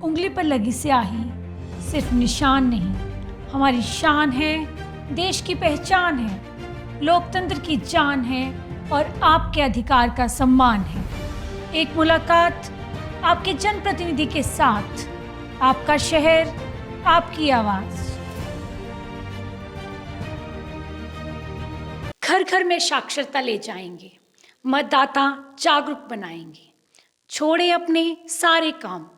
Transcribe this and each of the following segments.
उंगली पर लगी स्याही सिर्फ निशान नहीं, हमारी शान है, देश की पहचान है, लोकतंत्र की जान है और आपके अधिकार का सम्मान है। एक मुलाकात आपके जनप्रतिनिधि के साथ, आपका शहर, आपकी आवाज़। घर घर में साक्षरता ले जाएंगे, मतदाता जागरूक बनाएंगे। छोड़े अपने सारे काम,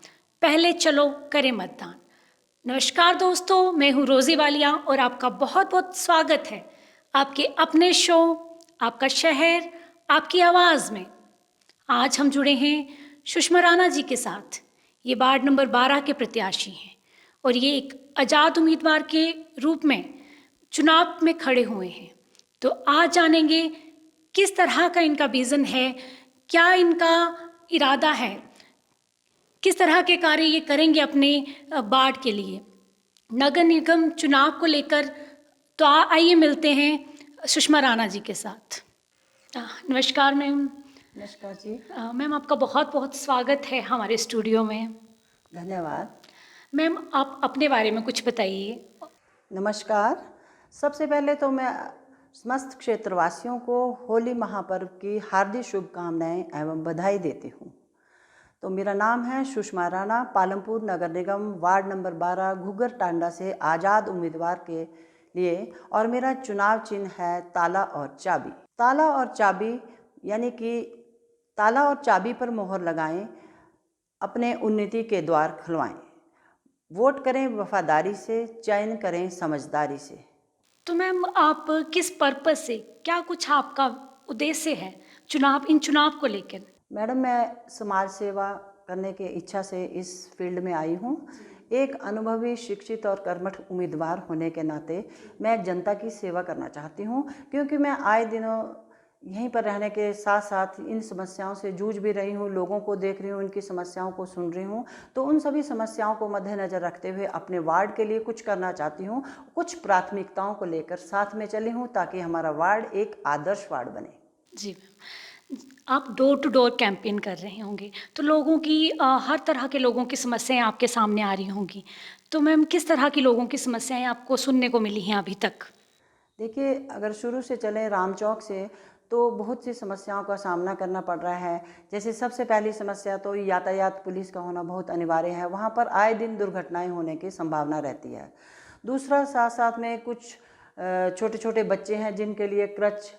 पहले चलो करें मतदान। नमस्कार दोस्तों, मैं हूँ रोज़ी वालिया और आपका बहुत बहुत स्वागत है आपके अपने शो आपका शहर आपकी आवाज़ में। आज हम जुड़े हैं सुषमा राणा जी के साथ। ये वार्ड नंबर 12 के प्रत्याशी हैं और ये एक आज़ाद उम्मीदवार के रूप में चुनाव में खड़े हुए हैं। तो आज जानेंगे किस तरह का इनका विज़न है, क्या इनका इरादा है, किस तरह के कार्य ये करेंगे अपने वार्ड के लिए नगर निगम चुनाव को लेकर। तो आइए मिलते हैं सुषमा राणा जी के साथ। नमस्कार मैम। नमस्कार जी। मैम आपका बहुत बहुत स्वागत है हमारे स्टूडियो में। धन्यवाद। मैम आप अपने बारे में कुछ बताइए। नमस्कार। सबसे पहले तो मैं समस्त क्षेत्रवासियों को होली महापर्व की हार्दिक शुभकामनाएं एवं बधाई देती हूँ। तो मेरा नाम है सुषमा राणा, पालमपुर नगर निगम वार्ड नंबर 12 घुघर टांडा से आज़ाद उम्मीदवार के लिए, और मेरा चुनाव चिन्ह है ताला और चाबी। ताला और चाबी यानी कि ताला और चाबी पर मोहर लगाएं, अपने उन्नति के द्वार खुलवाएं। वोट करें वफादारी से, चयन करें समझदारी से। तो मैम आप किस पर्पस से, क्या कुछ आपका उद्देश्य है इन चुनाव को लेकर? मैडम, मैं समाज सेवा करने की इच्छा से इस फील्ड में आई हूँ। एक अनुभवी, शिक्षित और कर्मठ उम्मीदवार होने के नाते मैं जनता की सेवा करना चाहती हूँ, क्योंकि मैं आए दिनों यहीं पर रहने के साथ साथ इन समस्याओं से जूझ भी रही हूँ, लोगों को देख रही हूँ, उनकी समस्याओं को सुन रही हूँ। तो उन सभी समस्याओं को मद्देनज़र रखते हुए अपने वार्ड के लिए कुछ करना चाहती हूँ। कुछ प्राथमिकताओं को लेकर साथ में चली हूँ ताकि हमारा वार्ड एक आदर्श वार्ड बने। जी मैम, आप डोर टू डोर कैंपेन कर रहे होंगे तो लोगों की हर तरह के लोगों की समस्याएं आपके सामने आ रही होंगी। तो मैम किस तरह की लोगों की समस्याएं आपको सुनने को मिली हैं अभी तक? देखिए, अगर शुरू से चलें राम चौक से, तो बहुत सी समस्याओं का सामना करना पड़ रहा है। जैसे सबसे पहली समस्या तो यातायात पुलिस का होना बहुत अनिवार्य है। वहाँ पर आए दिन दुर्घटनाएं होने की संभावना रहती है। दूसरा, साथ साथ में कुछ छोटे छोटे बच्चे हैं जिनके लिए क्रच,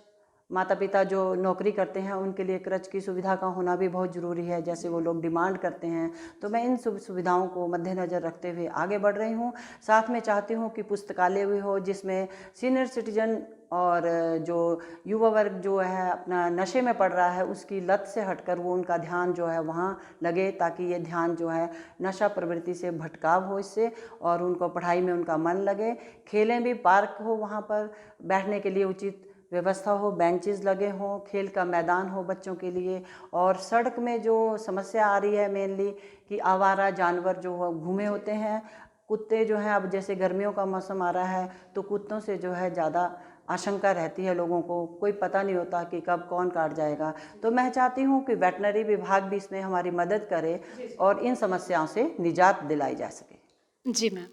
माता पिता जो नौकरी करते हैं उनके लिए क्रच की सुविधा का होना भी बहुत ज़रूरी है, जैसे वो लोग डिमांड करते हैं। तो मैं इन सुविधाओं को मद्देनज़र रखते हुए आगे बढ़ रही हूँ। साथ में चाहती हूँ कि पुस्तकालय भी हो जिसमें सीनियर सिटीजन और जो युवा वर्ग जो है अपना नशे में पड़ रहा है उसकी लत से हटकर वो उनका ध्यान जो है वहाँ लगे, ताकि ये ध्यान जो है नशा प्रवृत्ति से भटकाव हो इससे, और उनको पढ़ाई में उनका मन लगे। खेलें भी, पार्क हो, वहाँ पर बैठने के लिए उचित व्यवस्था हो, बेंचेस लगे हों, खेल का मैदान हो बच्चों के लिए। और सड़क में जो समस्या आ रही है मेनली कि आवारा जानवर जो घूमे होते हैं, कुत्ते जो हैं, अब जैसे गर्मियों का मौसम आ रहा है तो कुत्तों से जो है ज़्यादा आशंका रहती है लोगों को, कोई पता नहीं होता कि कब कौन काट जाएगा। तो मैं चाहती हूँ कि वेटनरी विभाग भी इसमें हमारी मदद करे और इन समस्याओं से निजात दिलाई जा सके। जी मैम।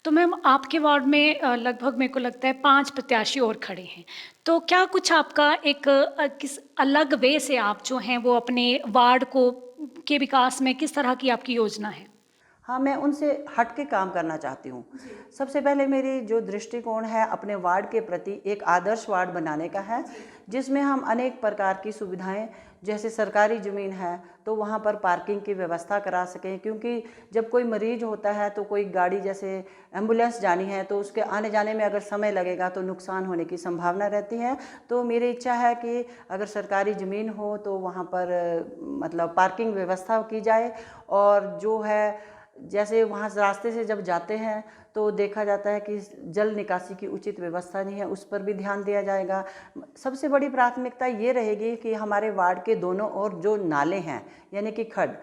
तो मैम आपके वार्ड में लगभग मेरे को लगता है 5 प्रत्याशी और खड़े हैं। तो क्या कुछ आपका एक किस अलग वे से आप जो हैं वो अपने वार्ड को के विकास में किस तरह की आपकी योजना है? हाँ, मैं उनसे हट के काम करना चाहती हूँ। सबसे पहले मेरी जो दृष्टिकोण है अपने वार्ड के प्रति एक आदर्श वार्ड बनाने का है, जिसमें हम अनेक प्रकार की सुविधाएं, जैसे सरकारी ज़मीन है तो वहाँ पर पार्किंग की व्यवस्था करा सकें, क्योंकि जब कोई मरीज होता है तो कोई गाड़ी जैसे एम्बुलेंस जानी है तो उसके आने जाने में अगर समय लगेगा तो नुकसान होने की संभावना रहती है। तो मेरी इच्छा है कि अगर सरकारी ज़मीन हो तो वहाँ पर मतलब पार्किंग व्यवस्था की जाए, और जो है जैसे वहाँ रास्ते से जब जाते हैं तो देखा जाता है कि जल निकासी की उचित व्यवस्था नहीं है, उस पर भी ध्यान दिया जाएगा। सबसे बड़ी प्राथमिकता ये रहेगी कि हमारे वार्ड के दोनों ओर जो नाले हैं यानी कि खड्ड,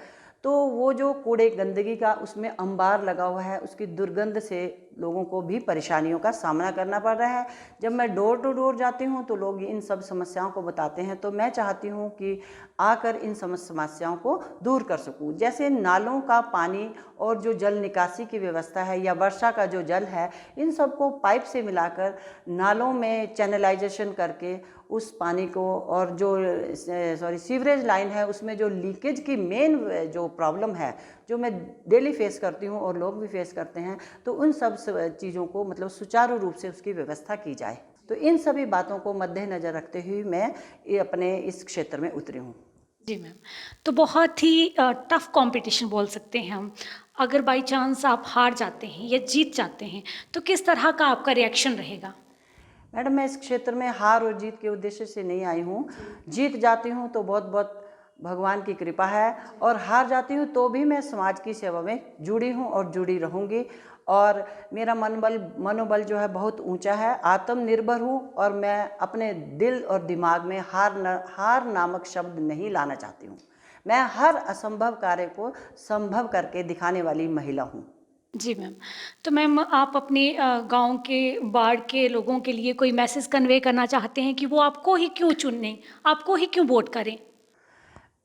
तो वो जो कूड़े गंदगी का उसमें अंबार लगा हुआ है, उसकी दुर्गंध से लोगों को भी परेशानियों का सामना करना पड़ रहा है। जब मैं डोर टू डोर जाती हूँ तो लोग इन सब समस्याओं को बताते हैं, तो मैं चाहती हूँ कि आकर इन समस्याओं को दूर कर सकूँ। जैसे नालों का पानी और जो जल निकासी की व्यवस्था है या वर्षा का जो जल है, इन सबको पाइप से मिलाकर नालों में चैनलाइजेशन करके उस पानी को, और जो सीवरेज लाइन है उसमें जो लीकेज की मेन जो प्रॉब्लम है, जो मैं डेली फेस करती हूँ और लोग भी फेस करते हैं, तो उन सब चीज़ों को मतलब सुचारू रूप से उसकी व्यवस्था की जाए। तो इन सभी बातों को मद्देनज़र रखते हुए मैं अपने इस क्षेत्र में उतरी हूँ। जी मैम, तो बहुत ही टफ कंपटीशन बोल सकते हैं हम। अगर बाई चांस आप हार जाते हैं या जीत जाते हैं तो किस तरह का आपका रिएक्शन रहेगा? मैडम, मैं इस क्षेत्र में हार और जीत के उद्देश्य से नहीं आई हूँ। जीत जाती हूँ तो बहुत बहुत भगवान की कृपा है, और हार जाती हूँ तो भी मैं समाज की सेवा में जुड़ी हूँ और जुड़ी रहूँगी। और मेरा मनोबल जो है बहुत ऊंचा है, आत्मनिर्भर हूँ, और मैं अपने दिल और दिमाग में हार नामक शब्द नहीं लाना चाहती हूँ। मैं हर असंभव कार्य को संभव करके दिखाने वाली महिला हूँ। जी मैम, तो मैम आप अपने गाँव के बाढ़ के लोगों के लिए कोई मैसेज कन्वे करना चाहते हैं कि वो आपको ही क्यों चुनें, आपको ही क्यों वोट करें?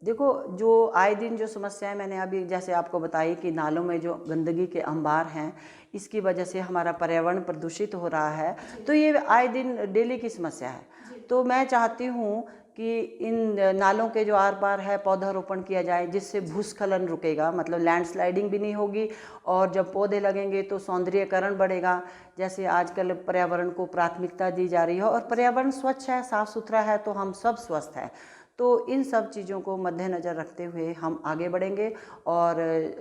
देखो, जो आए दिन जो समस्याएं मैंने अभी जैसे आपको बताई कि नालों में जो गंदगी के अंबार हैं, इसकी वजह से हमारा पर्यावरण प्रदूषित हो रहा है, तो ये आए दिन डेली की समस्या है। तो मैं चाहती हूँ कि इन नालों के जो आर पार है पौधारोपण किया जाए, जिससे भूस्खलन रुकेगा, मतलब लैंडस्लाइडिंग भी नहीं होगी, और जब पौधे लगेंगे तो सौंदर्यीकरण बढ़ेगा। जैसे आजकल पर्यावरण को प्राथमिकता दी जा रही है, और पर्यावरण स्वच्छ है, साफ सुथरा है, तो हम सब स्वस्थ हैं। तो इन सब चीज़ों को मद्देनज़र रखते हुए हम आगे बढ़ेंगे, और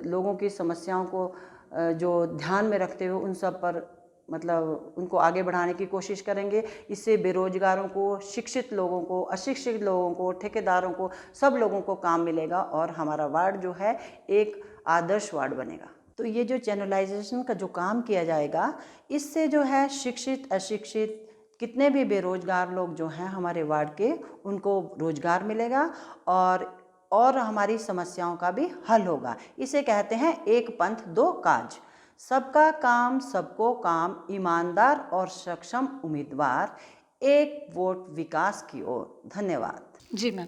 लोगों की समस्याओं को जो ध्यान में रखते हुए उन सब पर मतलब उनको आगे बढ़ाने की कोशिश करेंगे। इससे बेरोजगारों को, शिक्षित लोगों को, अशिक्षित लोगों को, ठेकेदारों को, सब लोगों को काम मिलेगा, और हमारा वार्ड जो है एक आदर्श वार्ड बनेगा। तो ये जो चैनलाइजेशन का जो काम किया जाएगा, इससे जो है शिक्षित अशिक्षित कितने भी बेरोजगार लोग जो हैं हमारे वार्ड के, उनको रोजगार मिलेगा, और हमारी समस्याओं का भी हल होगा। इसे कहते हैं एक पंथ दो काज। सबका काम सबको काम, ईमानदार और सक्षम उम्मीदवार, एक वोट विकास की ओर। धन्यवाद। जी मैम,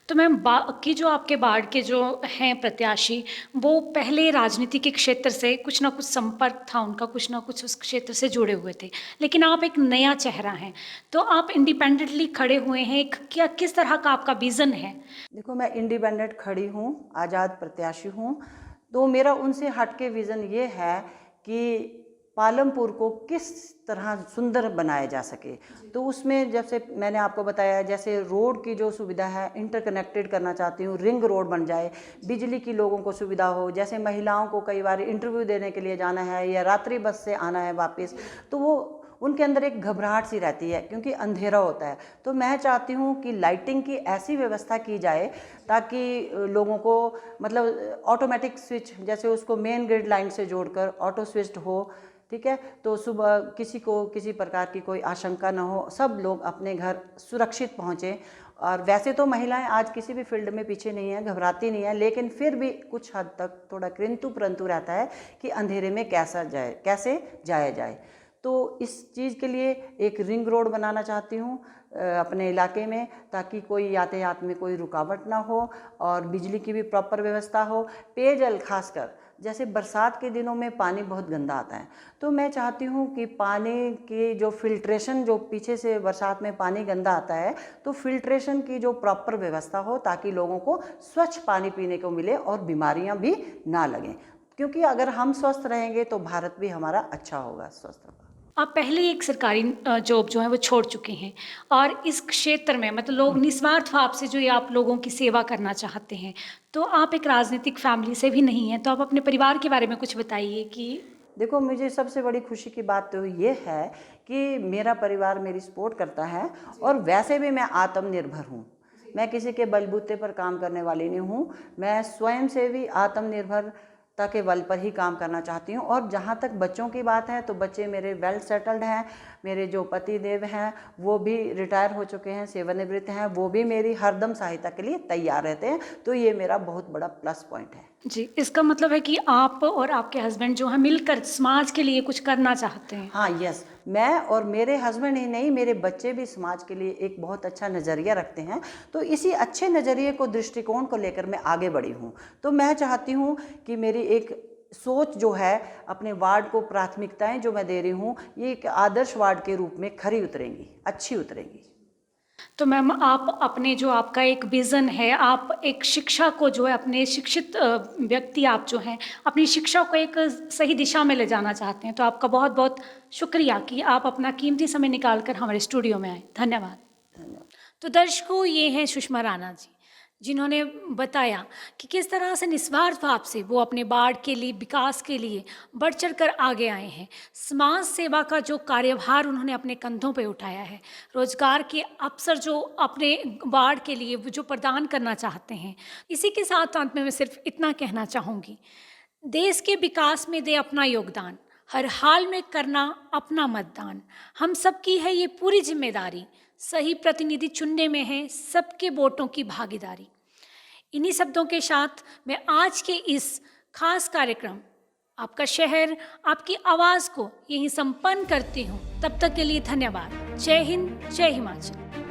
तो मैम बाकी जो आपके बाढ़ के जो हैं प्रत्याशी, वो पहले राजनीति के क्षेत्र से कुछ ना कुछ संपर्क था उनका, कुछ ना कुछ उस क्षेत्र से जुड़े हुए थे, लेकिन आप एक नया चेहरा हैं, तो आप इंडिपेंडेंटली खड़े हुए हैं। क्या किस तरह का आपका विज़न है? देखो, मैं इंडिपेंडेंट खड़ी हूँ, आज़ाद प्रत्याशी हूँ। तो मेरा उनसे हटके विज़न ये है कि पालमपुर को किस तरह सुंदर बनाया जा सके। तो उसमें जैसे मैंने आपको बताया, जैसे रोड की जो सुविधा है इंटरकनेक्टेड करना चाहती हूँ, रिंग रोड बन जाए, बिजली की लोगों को सुविधा हो। जैसे महिलाओं को कई बार इंटरव्यू देने के लिए जाना है या रात्रि बस से आना है वापस, तो वो उनके अंदर एक घबराहट सी रहती है क्योंकि अंधेरा होता है। तो मैं चाहती हूँ कि लाइटिंग की ऐसी व्यवस्था की जाए ताकि लोगों को मतलब ऑटोमेटिक स्विच, जैसे उसको मेन ग्रिड लाइन से जोड़कर ऑटो स्विच्ड हो, ठीक है, तो सुबह किसी को किसी प्रकार की कोई आशंका न हो, सब लोग अपने घर सुरक्षित पहुँचें। और वैसे तो महिलाएं आज किसी भी फील्ड में पीछे नहीं है, घबराती नहीं है, लेकिन फिर भी कुछ हद तक थोड़ा किंतु परंतु रहता है कि अंधेरे में कैसे जाया जाए। तो इस चीज़ के लिए एक रिंग रोड बनाना चाहती हूँ अपने इलाके में, ताकि कोई यातायात में कोई रुकावट ना हो, और बिजली की भी प्रॉपर व्यवस्था हो। पेयजल खासकर जैसे बरसात के दिनों में पानी बहुत गंदा आता है, तो मैं चाहती हूँ कि पानी की जो फिल्ट्रेशन, जो पीछे से बरसात में पानी गंदा आता है, तो फिल्ट्रेशन की जो प्रॉपर व्यवस्था हो ताकि लोगों को स्वच्छ पानी पीने को मिले और बीमारियाँ भी ना लगें। क्योंकि अगर हम स्वस्थ रहेंगे तो भारत भी हमारा अच्छा होगा, स्वस्थ होगा। आप पहले ही एक सरकारी जॉब जो है वो छोड़ चुके हैं, और इस क्षेत्र में मतलब लोग निस्वार्थ भाव से जो ये आप लोगों की सेवा करना चाहते हैं, तो आप एक राजनीतिक फैमिली से भी नहीं हैं, तो आप अपने परिवार के बारे में कुछ बताइए कि। देखो, मुझे सबसे बड़ी खुशी की बात तो ये है कि मेरा परिवार मेरी सपोर्ट करता है, और वैसे भी मैं आत्मनिर्भर हूँ। मैं किसी के बलबूते पर काम करने वाली नहीं हूँ। मैं स्वयं से भी आत्मनिर्भरता के बल पर ही काम करना चाहती हूँ। और जहाँ तक बच्चों की बात है, तो बच्चे मेरे वेल सेटल्ड हैं। मेरे जो पति देव हैं वो भी रिटायर हो चुके हैं, सेवानिवृत्त हैं, वो भी मेरी हरदम सहायता के लिए तैयार रहते हैं। तो ये मेरा बहुत बड़ा प्लस पॉइंट है। जी, इसका मतलब है कि आप और आपके हस्बैंड जो हैं मिलकर समाज के लिए कुछ करना चाहते हैं। हाँ, यस, मैं और मेरे हस्बैंड ही नहीं, मेरे बच्चे भी समाज के लिए एक बहुत अच्छा नज़रिया रखते हैं। तो इसी अच्छे नज़रिए को, दृष्टिकोण को लेकर मैं आगे बढ़ी हूँ। तो मैं चाहती हूँ कि मेरी एक सोच जो है, अपने वार्ड को प्राथमिकताएं जो मैं दे रही हूँ, ये एक आदर्श वार्ड के रूप में खरी उतरेंगी, अच्छी उतरेंगी। तो मैम आप अपने जो आपका एक विज़न है, आप एक शिक्षा को जो है अपने शिक्षित व्यक्ति आप जो हैं, अपनी शिक्षा को एक सही दिशा में ले जाना चाहते हैं। तो आपका बहुत-बहुत शुक्रिया कि आप अपना कीमती समय निकाल कर हमारे स्टूडियो में आए। धन्यवाद। धन्यवाद। तो दर्शकों, ये हैं सुषमा राणा जी, जिन्होंने बताया कि किस तरह से निस्वार्थ भाव से वो अपने वार्ड के लिए, विकास के लिए बढ़ चढ़ कर आगे आए हैं। समाज सेवा का जो कार्यभार उन्होंने अपने कंधों पे उठाया है, रोजगार के अवसर जो अपने वार्ड के लिए वो जो प्रदान करना चाहते हैं। इसी के साथ अंत में मैं सिर्फ इतना कहना चाहूँगी, देश के विकास में दे अपना योगदान, हर हाल में करना अपना मतदान। हम सबकी है ये पूरी जिम्मेदारी, सही प्रतिनिधि चुनने में है सबके वोटों की भागीदारी। इन्हीं शब्दों के साथ मैं आज के इस खास कार्यक्रम आपका शहर आपकी आवाज़ को यहीं संपन्न करती हूँ। तब तक के लिए धन्यवाद। जय हिंद, जय हिमाचल।